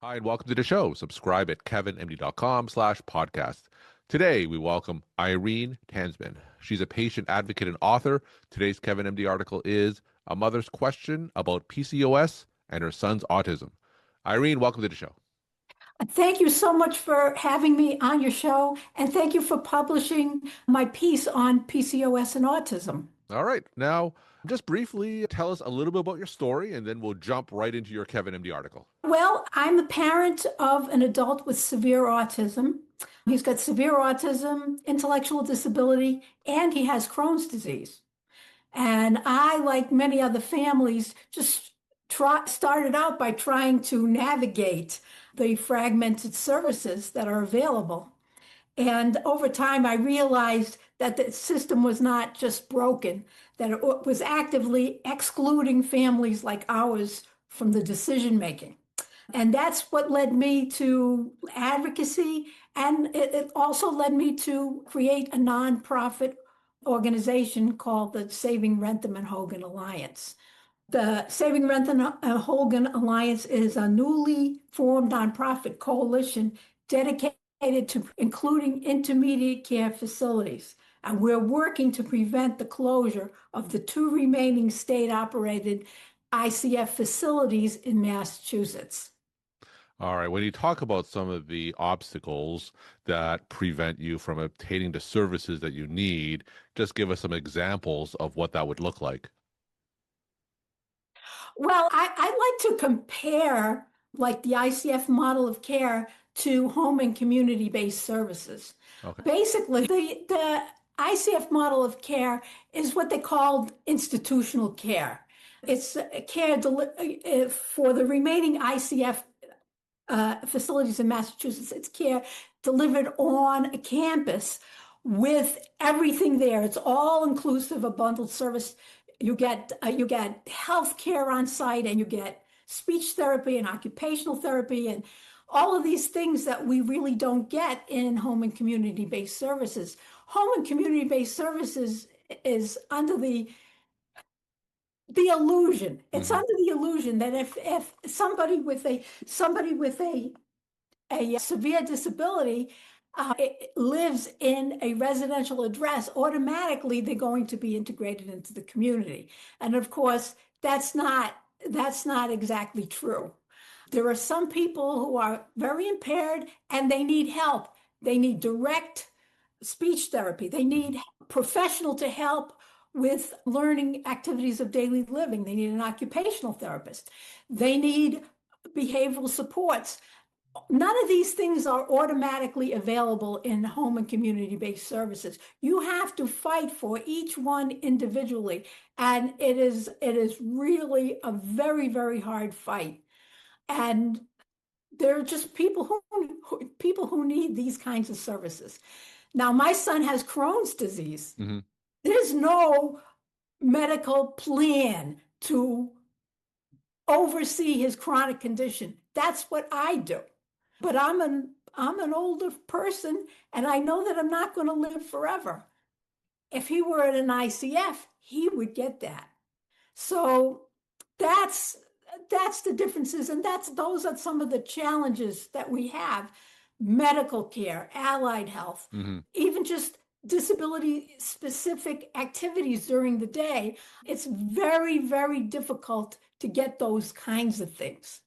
Hi, and welcome to the show. Subscribe at kevinmd.com/podcast. Today, we welcome Irene Tanzman. She's a patient advocate and author. Today's Kevin MD article is A Mother's Question About PCOS and Her Son's Autism. Irene, welcome to the show. Thank you so much for having me on your show, and thank you for publishing my piece on PCOS and autism. All right. Now, just briefly tell us a little bit about your story, and then we'll jump right into your Kevin MD article. Well, I'm the parent of an adult with severe autism. He's got severe autism, intellectual disability, and he has Crohn's disease. And I, like many other families, just started out by trying to navigate the fragmented services that are available. And over time, I realized that the system was not just broken, that it was actively excluding families like ours from the decision making. And that's what led me to advocacy. And it also led me to create a nonprofit organization called the Saving Rentham and Hogan Alliance. The Saving Rentham and Hogan Alliance is a newly formed nonprofit coalition dedicated to including intermediate care facilities. And we're working to prevent the closure of the two remaining state-operated ICF facilities in Massachusetts. All right. When you talk about some of the obstacles that prevent you from obtaining the services that you need, just give us some examples of what that would look like. Well, I like to compare like the ICF model of care to home and community-based services. Okay. Basically, the ICF model of care is what they call institutional care. It's care for the remaining ICF facilities in Massachusetts. It's care delivered on a campus with everything there. It's all inclusive, a bundled service. You get health care on site, and you get speech therapy and occupational therapy and all of these things that we really don't get in home and community-based services. Home and community-based services is under the illusion. It's under the illusion that if somebody with a severe disability lives in a residential address, automatically they're going to be integrated into the community. And of course, that's not exactly true. There are some people who are very impaired and they need help. They need direct speech therapy. They need professional to help with learning activities of daily living. They need an occupational therapist. They need behavioral supports. None of these things are automatically available in home and community-based services. You have to fight for each one individually, and it is really a very, very hard fight. And there are just people who need these kinds of services. Now, my son has Crohn's disease. Mm-hmm. There's no medical plan to oversee his chronic condition. That's what I do. But I'm an older person, and I know that I'm not going to live forever. If he were at an ICF, he would get that. So that's the differences, and those are some of the challenges that we have. Medical care, allied health, even just disability specific activities during the day. It's very, very difficult to get those kinds of things.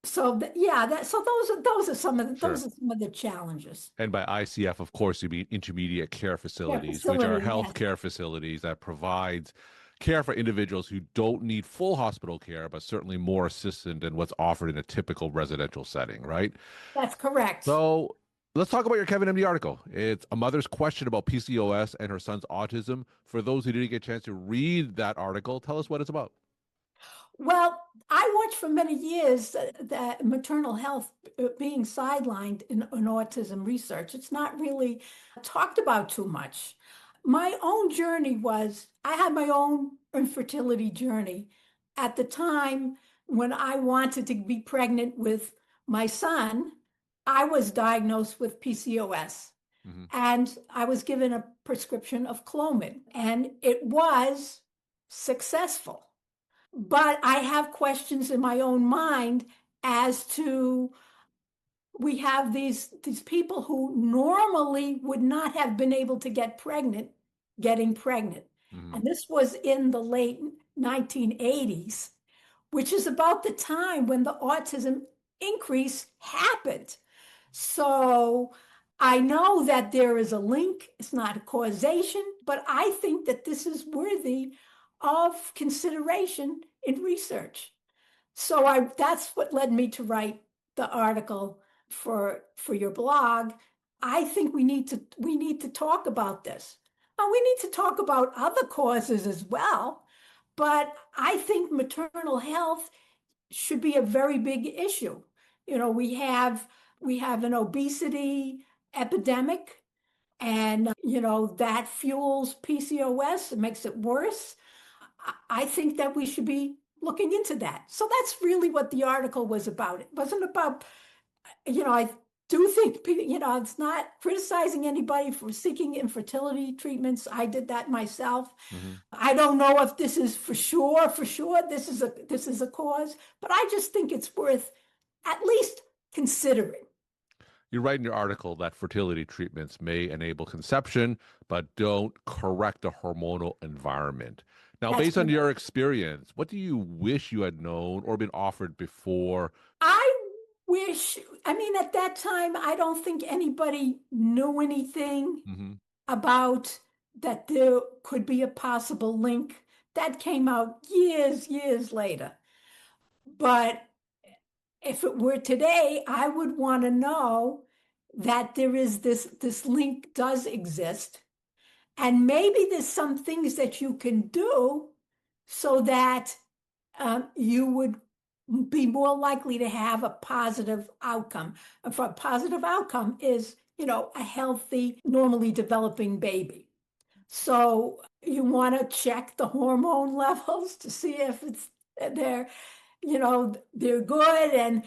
So those are some of the challenges. And by ICF, of course, you mean intermediate care facilities, which are health care facilities that provides care for individuals who don't need full hospital care, but certainly more assistance than what's offered in a typical residential setting, right? That's correct. So let's talk about your Kevin MD article. It's a mother's question about PCOS and her son's autism. For those who didn't get a chance to read that article, tell us what it's about. Well, I watched for many years that maternal health being sidelined in autism research. It's not really talked about too much. My own journey was, I had my own infertility journey. At the time when I wanted to be pregnant with my son, I was diagnosed with PCOS. And I was given a prescription of Clomid, and it was successful. But I have questions in my own mind as to we have these people who normally would not have been able to get pregnant, getting pregnant. Hmm. And this was in the late 1980s, which is about the time when the autism increase happened. So I know that there is a link, it's not a causation, but I think that this is worthy of consideration in research. So that's what led me to write the article for your blog. I think we need to talk about this. We need to talk about other causes as well, but I think maternal health should be a very big issue. You know, we have an obesity epidemic, and that fuels PCOS. It makes it worse. I think that we should be looking into that. So that's really what the article was about. It wasn't about, I do think, it's not criticizing anybody for seeking infertility treatments. I did that myself. Hmm. I don't know if this is for sure, this is a cause, but I just think it's worth at least considering. You write in your article that fertility treatments may enable conception, but don't correct the hormonal environment. Now, That's based on your correct. experience, what do you wish you had known or been offered before? I wish, I mean, at that time, I don't think anybody knew anything Hmm. about that there could be a possible link. That came out years later. But if it were today, I would want to know that there is this link does exist. And maybe there's some things that you can do so that you would be more likely to have a positive outcome. And for a positive outcome is, a healthy, normally developing baby. So you want to check the hormone levels to see if they're they're good, and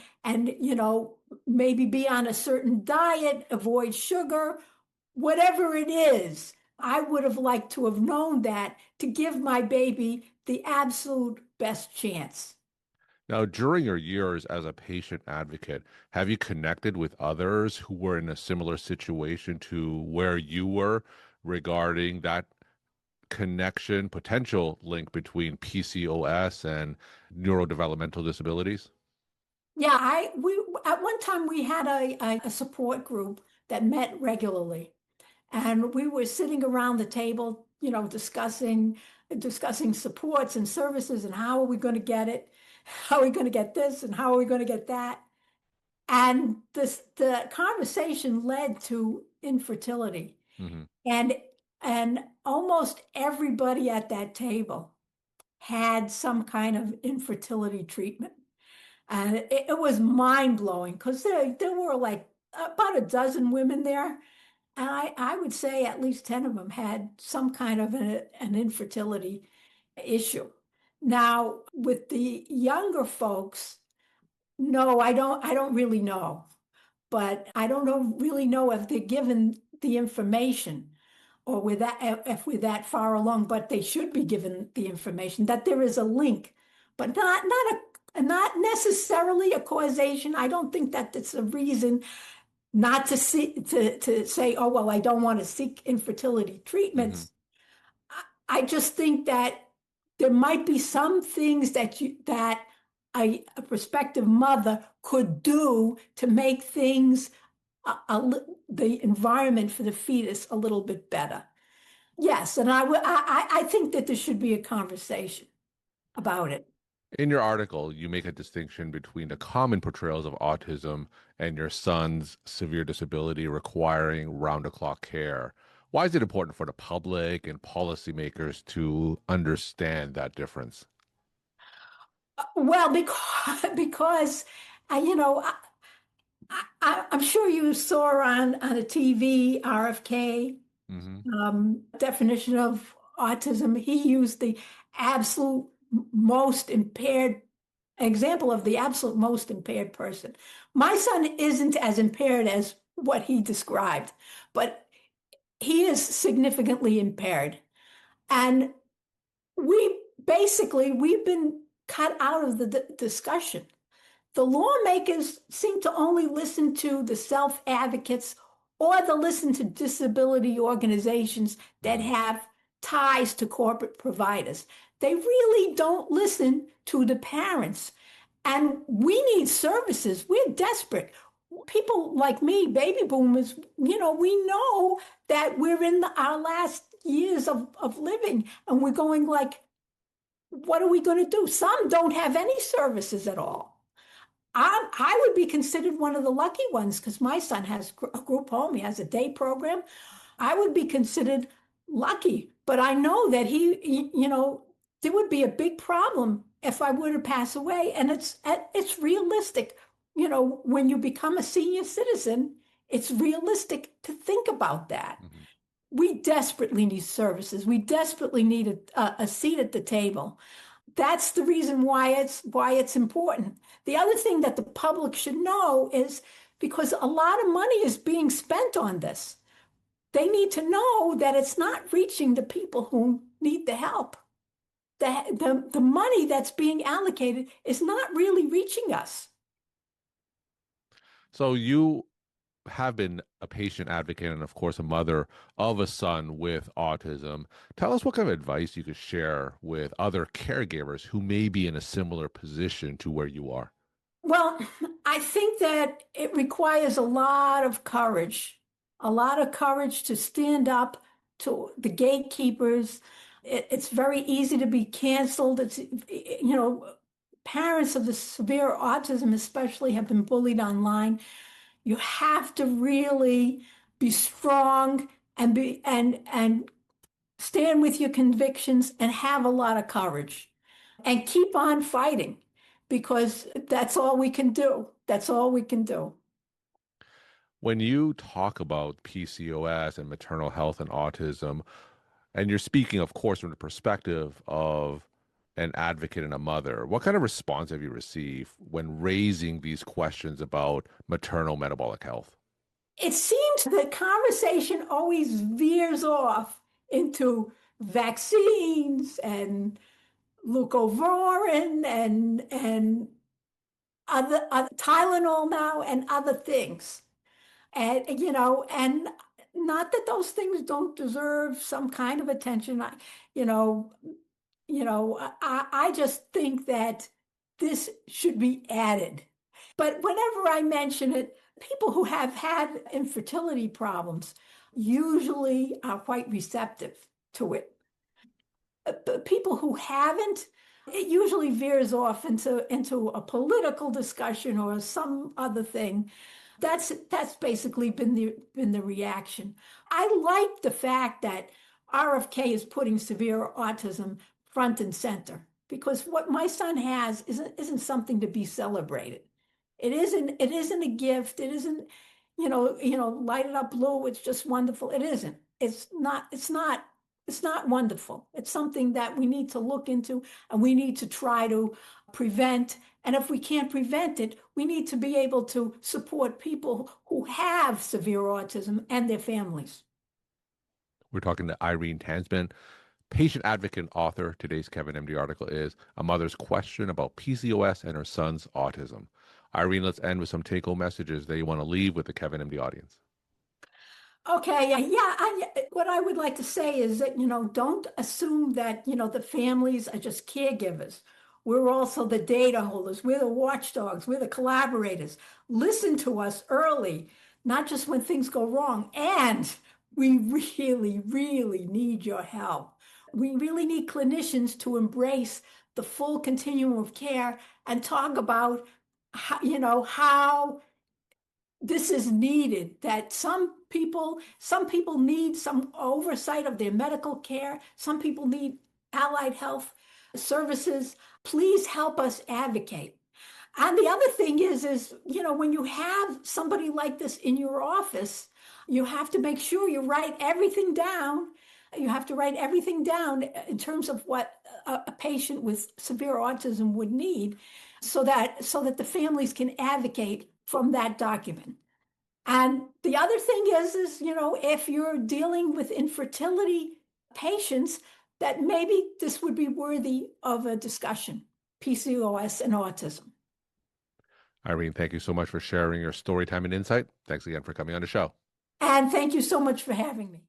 maybe be on a certain diet, avoid sugar, whatever it is. I would have liked to have known that to give my baby the absolute best chance. Now, during your years as a patient advocate, have you connected with others who were in a similar situation to where you were regarding that connection, potential link between PCOS and neurodevelopmental disabilities? Yeah, we at one time we had a support group that met regularly, and we were sitting around the table, discussing supports and services, and how are we going to get it, how are we going to get this, and how are we going to get that. And the conversation led to infertility, Hmm. and and almost everybody at that table had some kind of infertility treatment. And it was mind blowing because there were like about a dozen women there. And I would say at least 10 of them had some kind of an infertility issue. Now, with the younger folks, no, I don't really know. But I don't really know if they're given the information, or if we're that far along, but they should be given the information that there is a link, but not necessarily a causation. I don't think that it's a reason not to see to say, oh well, I don't want to seek infertility Hmm. treatments. I just think that there might be some things that a prospective mother could do to make things the environment for the fetus a little bit better. Yes, and I think that there should be a conversation about it. In your article, you make a distinction between the common portrayals of autism and your son's severe disability requiring round-the-clock care. Why is it important for the public and policymakers to understand that difference? Well, because I'm sure you saw on a TV RFK Hmm. definition of autism. He used the absolute most impaired example of the absolute most impaired person. My son isn't as impaired as what he described, but he is significantly impaired. And we've been cut out of the discussion. The lawmakers seem to only listen to the self-advocates or to listen to disability organizations that Mhm. have ties to corporate providers. They really don't listen to the parents. And we need services. We're desperate. People like me, baby boomers, we know that we're in our last years of living and we're going like, what are we going to do? Some don't have any services at all. I would be considered one of the lucky ones because my son has a group home. He has a day program. I would be considered lucky, but I know that there would be a big problem if I were to pass away. And it's realistic. When you become a senior citizen, it's realistic to think about that. Mhm. We desperately need services. We desperately need a seat at the table. That's the reason why it's important. The other thing that the public should know is because a lot of money is being spent on this. They need to know that it's not reaching the people who need the help. The money that's being allocated is not really reaching us. So you have been a patient advocate and, of course, a mother of a son with autism. Tell us what kind of advice you could share with other caregivers who may be in a similar position to where you are. Well, I think that it requires a lot of courage to stand up to the gatekeepers. It's very easy to be canceled. Parents of the severe autism especially have been bullied online. You have to really be strong and stand with your convictions and have a lot of courage and keep on fighting because that's all we can do. That's all we can do. When you talk about PCOS and maternal health and autism, and you're speaking, of course, from the perspective of an advocate and a mother, what kind of response have you received when raising these questions about maternal metabolic health? It seems the conversation always veers off into vaccines and leucovorin and other Tylenol now and other things. And not that those things don't deserve some kind of attention. You know, I just think that this should be added. But whenever I mention it, people who have had infertility problems usually are quite receptive to it. But people who haven't, it usually veers off into a political discussion or some other thing. That's basically been the reaction. I like the fact that RFK is putting severe autism front and center because what my son has isn't something to be celebrated. It isn't a gift. It isn't, light it up blue. It's just wonderful. It isn't. It's not wonderful. It's something that we need to look into and we need to try to prevent. And if we can't prevent it, we need to be able to support people who have severe autism and their families. We're talking to Irene Tanzman, patient advocate and author. Today's Kevin MD article is A Mother's Question About PCOS and Her Son's Autism. Irene, let's end with some take-home messages that you want to leave with the Kevin MD audience. Okay, yeah. What I would like to say is that, don't assume that, the families are just caregivers. We're also the data holders. We're the watchdogs. We're the collaborators. Listen to us early, not just when things go wrong. And we really, really need your help. We really need clinicians to embrace the full continuum of care and talk about how this is needed, that some people need some oversight of their medical care. Some people need allied health services. Please help us advocate. And the other thing is, when you have somebody like this in your office, you have to make sure you write everything down. You have to write everything down in terms of what a patient with severe autism would need so that the families can advocate from that document. And the other thing is, if you're dealing with infertility patients, that maybe this would be worthy of a discussion, PCOS and autism. Irene, thank you so much for sharing your story time and insight. Thanks again for coming on the show. And thank you so much for having me.